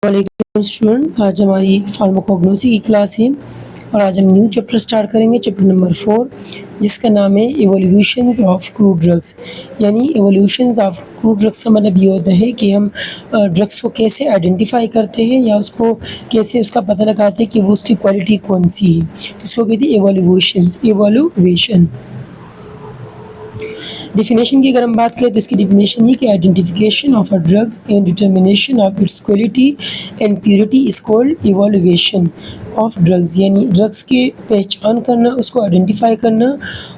वालेकुम स्टूडेंट, आज हमारी फार्माकोग्नोसी की क्लास है और आज हम न्यू चैप्टर स्टार्ट करेंगे, चैप्टर नंबर 4, जिसका नाम है इवोल्यूशंस ऑफ क्रूड ड्रग्स। यानी इवोल्यूशंस ऑफ क्रूड ड्रग्स का मतलब ये होता है कि हम ड्रग्स को कैसे आइडेंटिफाई करते हैं या उसको कैसे उसका पता लगाते हैं कि वो उसकी क्वालिटी कौन सी है। तो इसको कहते हैं इवोल्यूशन। डेफिनेशन की अगर हम बात करें तो इसकी डेफिनेशन ये कि identification of a drugs and determination of its quality and purity is called evolution of drugs. यानी ड्रग्स के पहचान करना, उसको आइडेंटिफाई करना,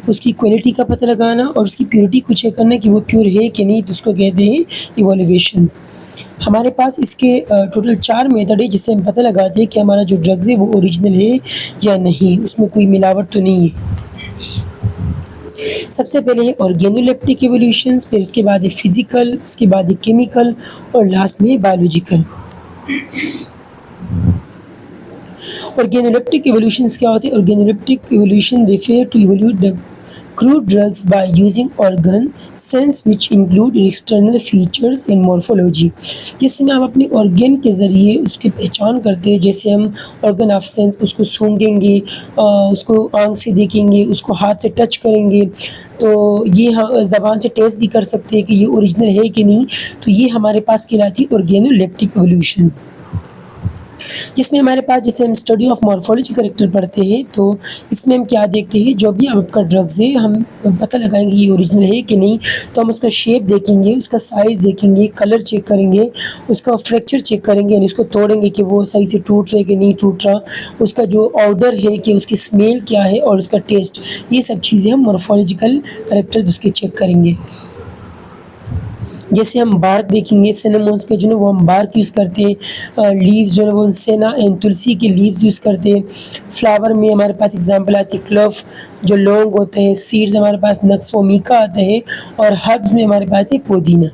उसकी क्वालिटी का पता लगाना और उसकी प्योरिटी को चेक करना कि वो प्योर है कि नहीं, तो उसको कहते हैं इवोल्यूशन। हमारे पास इसके टोटल 4 मेथड है जिससे हम पता लगाते हैं कि हमारा जो ड्रग्स है वो ओरिजिनल है या नहीं, उसमें कोई मिलावट तो नहीं है। सबसे पहले है ऑर्गेनोलेप्टिक इवोल्यूशंस, फिर उसके बाद है फिजिकल, उसके बाद है केमिकल और लास्ट में बायोलॉजिकल। ऑर्गेनोलेप्टिक इवोल्यूशंस क्या होते हैं? Organoleptic evolution refer to evolute the crude drugs by using organ sense which include external features in morphology। जिसमें हम अपने ऑर्गन के ज़रिए उसकी पहचान करते हैं, जैसे हम ऑर्गन ऑफ सेंस उसको सूंघेंगे, उसको आँख से देखेंगे, उसको हाथ से टच करेंगे, तो ये ज़बान से टेस्ट भी कर सकते हैं कि ये ओरिजिनल है कि नहीं। तो ये हमारे पास कहलाती है ऑर्गेनोलेप्टिक इवोल्यूशंस। जिसमें हमारे पास, जैसे हम स्टडी ऑफ मॉर्फोलॉजी कैरेक्टर पढ़ते हैं, तो इसमें हम क्या देखते हैं, जो भी आपका ड्रग्स है हम पता लगाएंगे ये ओरिजिनल है कि नहीं। तो हम उसका शेप देखेंगे, उसका साइज़ देखेंगे, कलर चेक करेंगे, उसका फ्रैक्चर चेक करेंगे, यानी उसको तोड़ेंगे कि वो सही से टूट रहा है कि नहीं टूट रहा, उसका जो ऑर्डर है कि उसकी स्मेल क्या है और उसका टेस्ट, ये सब चीज़ें हम मॉर्फोलॉजिकल कैरेक्टर्स उसके चेक करेंगे। जैसे हम बार्क देखेंगे, सिनेमोन्स के जो है वो हम बार्क यूज़ करते हैं, लीव्स जो है वो सेना एंड तुलसी के लीव्स यूज़ करते हैं। फ्लावर में हमारे पास एग्जांपल आती है क्लोव, जो लौंग होते हैं। सीड्स हमारे पास नक्स वोमिका आते हैं और हर्ब्स में हमारे पास है पुदीना।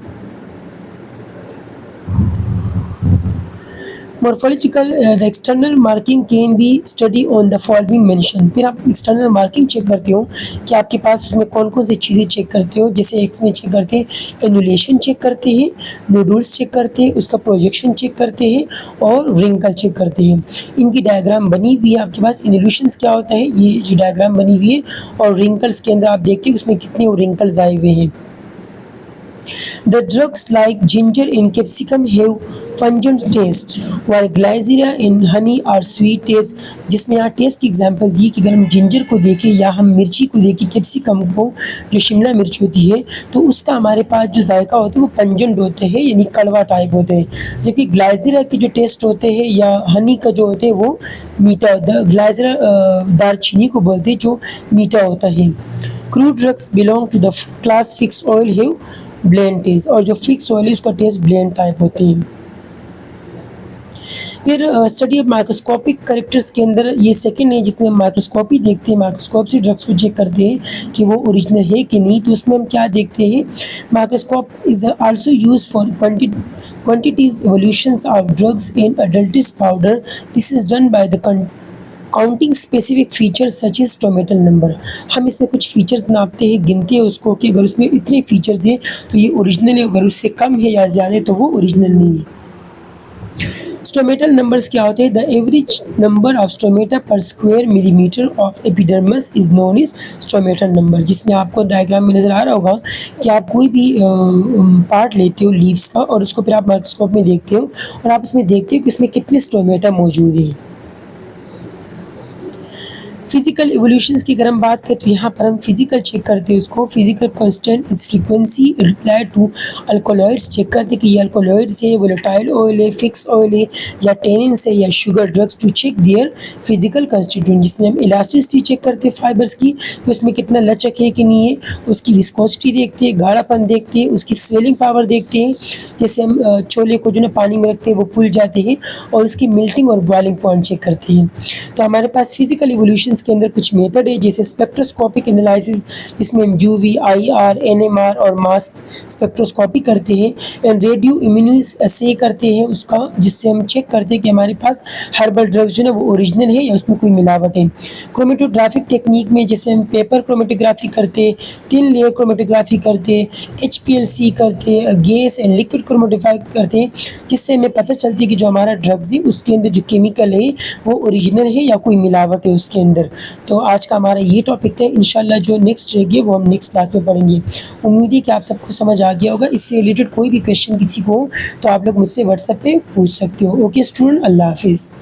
Morphological the external marking can be study on the following mention. फिर आप एक्सटर्नल मार्किंग चेक करते हो कि आपके पास उसमें कौन-कौन सी चीज़ें चेक करते हो। जैसे एक्स में चेक करते हैं, एनुलेशन चेक करते हैं, नोडुल्स चेक करते हैं, उसका प्रोजेक्शन चेक करते हैं और व्रिंकल चेक करते हैं। इनकी डायग्राम बनी हुई है आपके पास। एनुलेशंस क्या होता है, ये जो डायग्राम बनी हुई है, और व्रिंकल्स के अंदर आप देखते हो उसमें कितने व्रिंकल्स आए हुए हैं। The drugs like ginger in capsicum have pungent taste, while glyceria in honey are sweet taste। जिसमें यहाँ टेस्ट की एग्जांपल दी कि अगर हम जिंजर को देखें या हम मिर्ची को देखें, कैप्सिकम को, जो शिमला मिर्च होती है, तो उसका हमारे पास जो जायका होता है वो पंजेंट होते हैं, यानी कड़वा टाइप होते हैं। जबकि ग्लाइजीरिया के जो टेस्ट होते हैं या हनी का जो होते हैं वो मीठा होता है। ग्लाइजीरिया दालचीनी को बोलते हैं जो मीठा होता है। Crude drugs belong to the class fix oil have blend taste, और जो फिक्स ऑयल है उसका टेस्ट ब्लेंड टाइप होते हैं। फिर स्टडी ऑफ माइक्रोस्कोपिक कैरेक्टर्स के अंदर ये सेकंड है, जिसमें हम माइक्रोस्कोपी देखते हैं, माइक्रोस्कोप से ड्रग्स को चेक करते हैं कि वो ओरिजिनल है कि नहीं। तो उसमें हम क्या देखते हैं, microscope is also used for quantitative evaluations of drugs in adulterated powder. This is done by the counting specific features such is stomatal number. हम इसमें कुछ फीचर्स नापते हैं, गिनते हैं उसको कि अगर उसमें इतने फीचर्स हैं तो ये ओरिजिनल है, अगर उससे कम है या ज़्यादा है तो वो ओरिजिनल नहीं है। स्टोमेटल नंबर्स क्या होते हैं? The average number of stomata per square millimetre of epidermis is known is stomatal number. जिसमें आपको डायग्राम में नज़र आ रहा होगा कि आप कोई भी पार्ट लेते हो लीव्स का और उसको फिर आप माइक्रोस्कोप में देखते हो और आप उसमें देखते हो कि उसमें कितने स्टोमेटा मौजूद हैं। फिजिकल इवोल्यूशंस की अगर हम बात करें तो यहाँ पर हम फिजिकल चेक करते हैं उसको। Physical constant is frequency reply to alkaloids. Check करते हैं कि ये अल्कोलॉइड्स है, वोलेटाइल ऑयल है, फिक्स ऑयल है, या टेनिन्स है, या sugar drugs, to check their physical constituent. जिसमें हम इलास्टिसिटी चेक करते हैं फाइबर्स की, तो उसमें कितना लचक है कि नहीं है, उसकी विस्कोसिटी देखते हैं, गाढ़ापन देखते हैं, उसकी स्वेलिंग पावर देखते हैं। जैसे हम छोले को जो ना पानी में रखते हैं वो फूल जाते हैं, और उसकी मेल्टिंग और बॉइलिंग पॉइंट चेक करते हैं। तो हमारे पास फिजिकल इवोल्यूशंस इसके अंदर कुछ मेथड है जैसे स्पेक्ट्रोस्कोपिक एनालिसिस, इसमें हम यूवी, आईआर, एनएमआर और मास स्पेक्ट्रोस्कोपी करते हैं एंड रेडियो इम्यूनोअस्से करते हैं उसका, जिससे हम चेक करते हैं कि हमारे पास हर्बल ड्रग्स जो है वो ओरिजिनल है या उसमें कोई मिलावट है। क्रोमेटोग्राफिक टेक्निक में जैसे हम पेपर क्रोमेटोग्राफी करते, थिन लेयर क्रोमेटोग्राफी करते, एचपीएलसी करते, गैस एंड लिक्विड क्रोमेटोग्राफी करते हैं, जिससे हमें पता चलती है कि जो हमारा ड्रग्स है उसके अंदर जो केमिकल है वो ओरिजिनल है या कोई मिलावट है उसके अंदर। तो आज का हमारा ये टॉपिक था, इंशाल्लाह जो नेक्स्ट रहेगी वो हम नेक्स्ट क्लास में पढ़ेंगे। उम्मीद है कि आप सबको समझ आ गया होगा। इससे रिलेटेड कोई भी क्वेश्चन किसी को हो तो आप लोग मुझसे व्हाट्सएप पे पूछ सकते हो। ओके स्टूडेंट, अल्लाह हाफिज़।